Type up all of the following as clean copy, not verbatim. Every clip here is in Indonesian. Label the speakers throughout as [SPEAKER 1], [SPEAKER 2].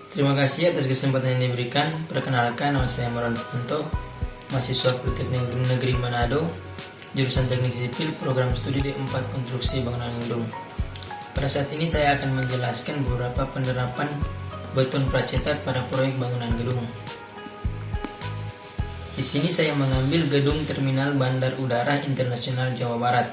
[SPEAKER 1] Terima kasih atas kesempatan yang diberikan. Perkenalkan, nama saya Moran Punto, mahasiswa Politeknik Negeri Manado, jurusan Teknik Sipil, program studi D4 Konstruksi Bangunan Gedung. Pada saat ini saya akan menjelaskan beberapa penerapan beton pracetak pada proyek bangunan gedung. Di sini saya mengambil gedung Terminal Bandar Udara Internasional Jawa Barat.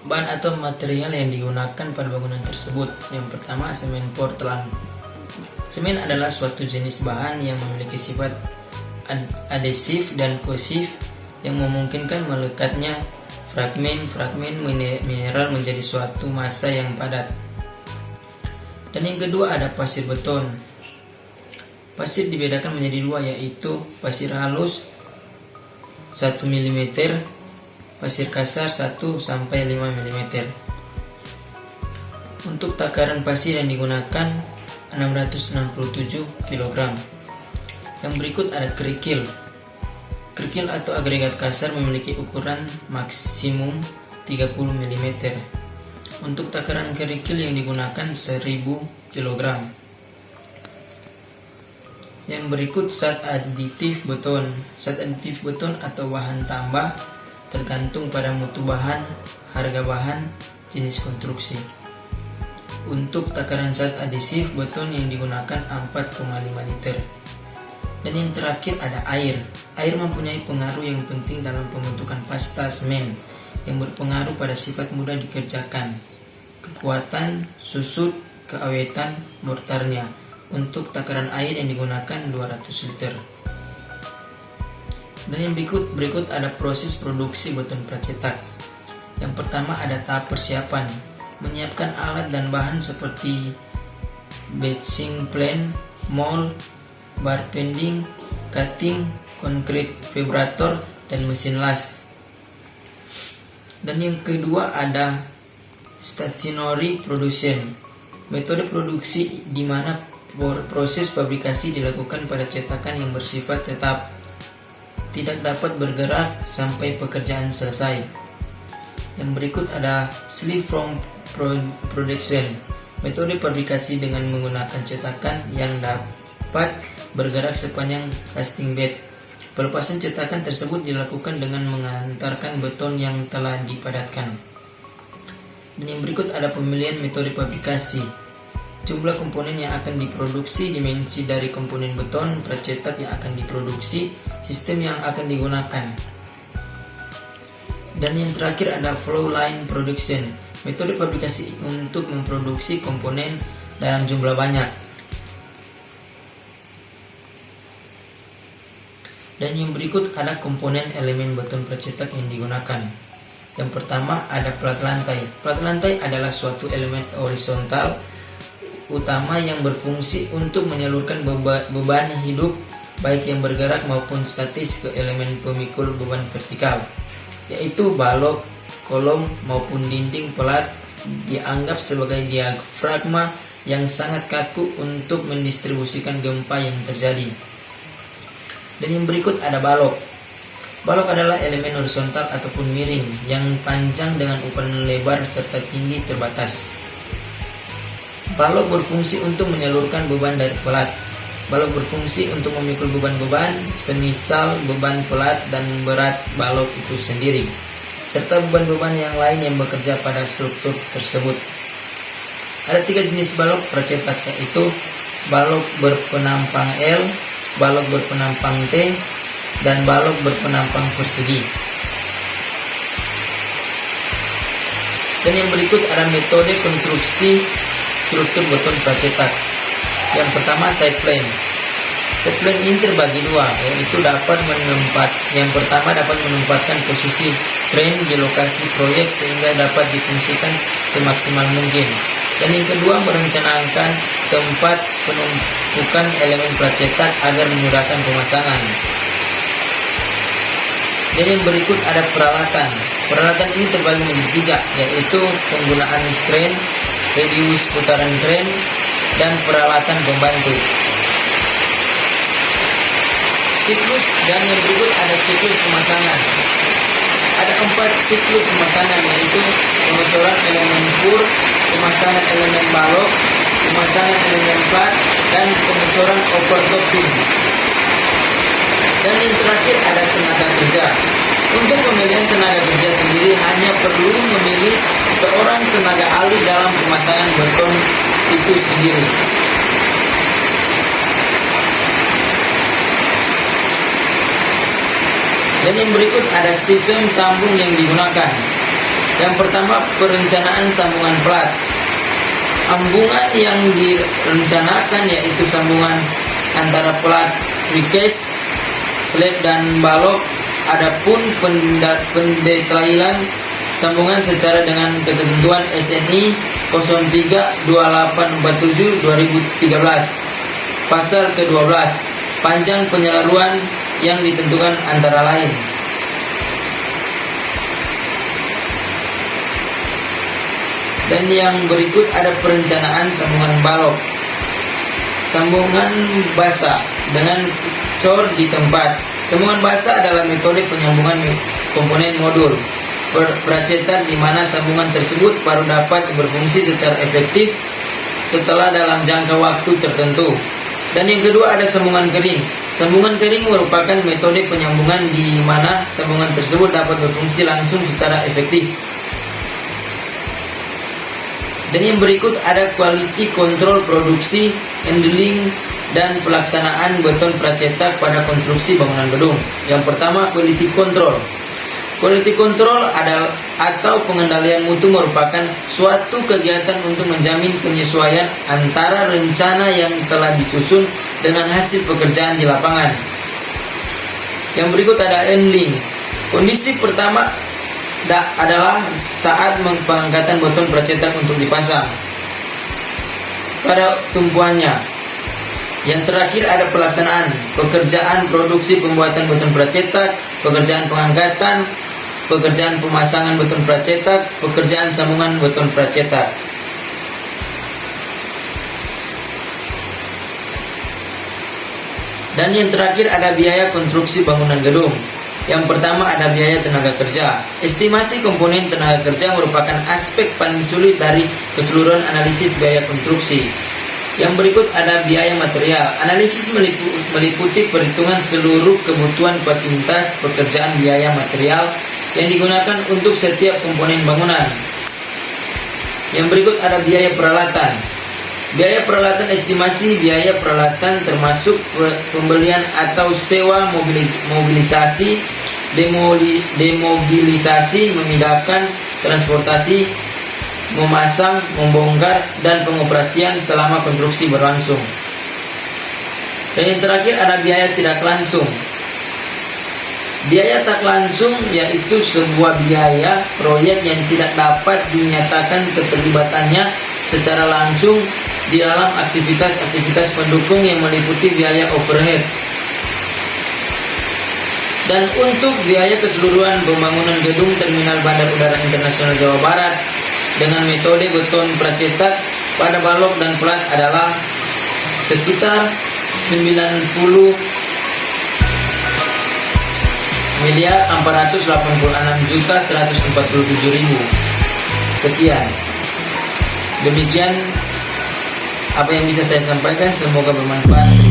[SPEAKER 1] Bahan atau material yang digunakan pada bangunan tersebut. Yang pertama, semen Portland. Semen adalah suatu jenis bahan yang memiliki sifat adhesif dan kohesif yang memungkinkan melekatnya fragmen-fragmen mineral menjadi suatu massa yang padat. Dan yang kedua ada pasir beton. Pasir dibedakan menjadi dua, yaitu pasir halus 1 mm, pasir kasar 1-5 mm. Untuk takaran pasir yang digunakan 667 kg. Yang berikut ada kerikil. Kerikil atau agregat kasar memiliki ukuran maksimum 30 mm. Untuk takaran kerikil yang digunakan 1000 kg. Yang berikut zat aditif beton. Zat aditif beton atau bahan tambah tergantung pada mutu bahan, harga bahan, jenis konstruksi. Untuk takaran zat adhesif beton yang digunakan 4,5 liter. Dan yang terakhir ada air. Air mempunyai pengaruh yang penting dalam pembentukan pasta semen yang berpengaruh pada sifat mudah dikerjakan, kekuatan, susut, keawetan mortarnya. Untuk takaran air yang digunakan 200 liter. Dan yang berikut ada proses produksi beton pracetak. Yang pertama ada tahap persiapan, menyiapkan alat dan bahan seperti batching plan, mold, bar bending, cutting, concrete vibrator, dan mesin las. Dan yang kedua ada stationary production, metode produksi di mana proses fabrikasi dilakukan pada cetakan yang bersifat tetap, tidak dapat bergerak sampai pekerjaan selesai. Yang berikut ada sleeve from production, metode fabrikasi dengan menggunakan cetakan yang dapat bergerak sepanjang casting bed. Pelepasan cetakan tersebut dilakukan dengan mengantarkan beton yang telah dipadatkan. Dan yang berikut ada pemilihan metode fabrikasi, jumlah komponen yang akan diproduksi, dimensi dari komponen beton pracetak yang akan diproduksi, sistem yang akan digunakan. Dan yang terakhir ada flow line production, metode fabrikasi untuk memproduksi komponen dalam jumlah banyak. Dan yang berikut ada komponen elemen beton pracetak yang digunakan. Yang pertama ada plat lantai. Plat lantai adalah suatu elemen horizontal utama yang berfungsi untuk menyalurkan beban hidup baik yang bergerak maupun statis ke elemen pemikul beban vertikal, yaitu balok, kolom maupun dinding plat dianggap sebagai diafragma yang sangat kaku untuk mendistribusikan gempa yang terjadi. Dan yang berikut ada balok. Balok adalah elemen horizontal ataupun miring yang panjang dengan ukuran lebar serta tinggi terbatas. Balok berfungsi untuk menyalurkan beban dari plat. Balok berfungsi untuk memikul beban-beban, semisal beban plat dan berat balok itu sendiri, serta beban-beban yang lain yang bekerja pada struktur tersebut. Ada 3 jenis balok pracetak, yaitu balok berpenampang L, balok berpenampang T, dan balok berpenampang persegi. Dan yang berikut ada metode konstruksi struktur beton pracetak. Yang pertama side plan. Side plan ini terbagi dua, yaitu yang pertama dapat menempatkan posisi crane di lokasi proyek sehingga dapat difungsikan semaksimal mungkin. Dan yang kedua merencanakan tempat penumpukan elemen pracetak agar memudahkan pemasangan. Dan yang berikut ada peralatan. Peralatan ini terbagi menjadi 3, yaitu penggunaan crane, radius putaran crane, dan peralatan pembantu. Siklus, dan yang berikut ada siklus pemasangan. Ada 4 siklus pemasangan, yaitu pengecoran elemen pur, pemasangan elemen balok, pemasangan elemen plat, dan pengecoran overtopping. Dan yang terakhir ada tenaga kerja. Untuk pemilihan tenaga kerja sendiri hanya perlu memilih seorang tenaga ahli dalam pemasangan beton itu sendiri. Dan yang berikut ada sistem sambung yang digunakan. Yang pertama, perencanaan sambungan plat. Sambungan yang direncanakan yaitu sambungan antara plat precast, slab dan balok. Adapun pendetailan sambungan secara dengan ketentuan SNI 032847/2013 pasal ke-12, panjang penyaluran yang ditentukan antara lain. Dan yang berikut ada perencanaan sambungan balok. Sambungan basah dengan cor di tempat. Sambungan basah adalah metode penyambungan komponen modul pracetak di mana sambungan tersebut baru dapat berfungsi secara efektif setelah dalam jangka waktu tertentu. Dan yang kedua ada sambungan kering. Sambungan kering merupakan metode penyambungan di mana sambungan tersebut dapat berfungsi langsung secara efektif. Dan yang berikut ada quality control produksi, handling, dan pelaksanaan beton pracetak pada konstruksi bangunan gedung. Yang pertama, quality control. Quality control adalah atau pengendalian mutu merupakan suatu kegiatan untuk menjamin penyesuaian antara rencana yang telah disusun dengan hasil pekerjaan di lapangan. Yang berikut ada handling. Kondisi pertama adalah saat pengangkatan beton pracetak untuk dipasang pada tumpuannya. Yang terakhir ada pelaksanaan pekerjaan produksi pembuatan beton pracetak, pekerjaan pengangkatan, pekerjaan pemasangan beton pracetak, pekerjaan sambungan beton pracetak. Dan yang terakhir ada biaya konstruksi bangunan gedung. Yang pertama ada biaya tenaga kerja. Estimasi komponen tenaga kerja merupakan aspek paling sulit dari keseluruhan analisis biaya konstruksi. Yang berikut ada biaya material. Analisis meliputi perhitungan seluruh kebutuhan kuantitas pekerjaan biaya material yang digunakan untuk setiap komponen bangunan. Yang berikut ada biaya peralatan. Biaya peralatan estimasi biaya peralatan termasuk pembelian atau sewa mobilisasi, demobilisasi, memindahkan, transportasi, memasang, membongkar, dan pengoperasian selama konstruksi berlangsung. Dan yang terakhir ada biaya tidak langsung. Biaya tak langsung yaitu sebuah biaya proyek yang tidak dapat dinyatakan keterlibatannya secara langsung di dalam aktivitas-aktivitas pendukung yang meliputi biaya overhead. Dan untuk biaya keseluruhan pembangunan gedung Terminal Bandar Udara Internasional Jawa Barat dengan metode beton pracetak pada balok dan plat adalah sekitar 90.486.147.000. Sekian. Demikian apa yang bisa saya sampaikan, semoga bermanfaat.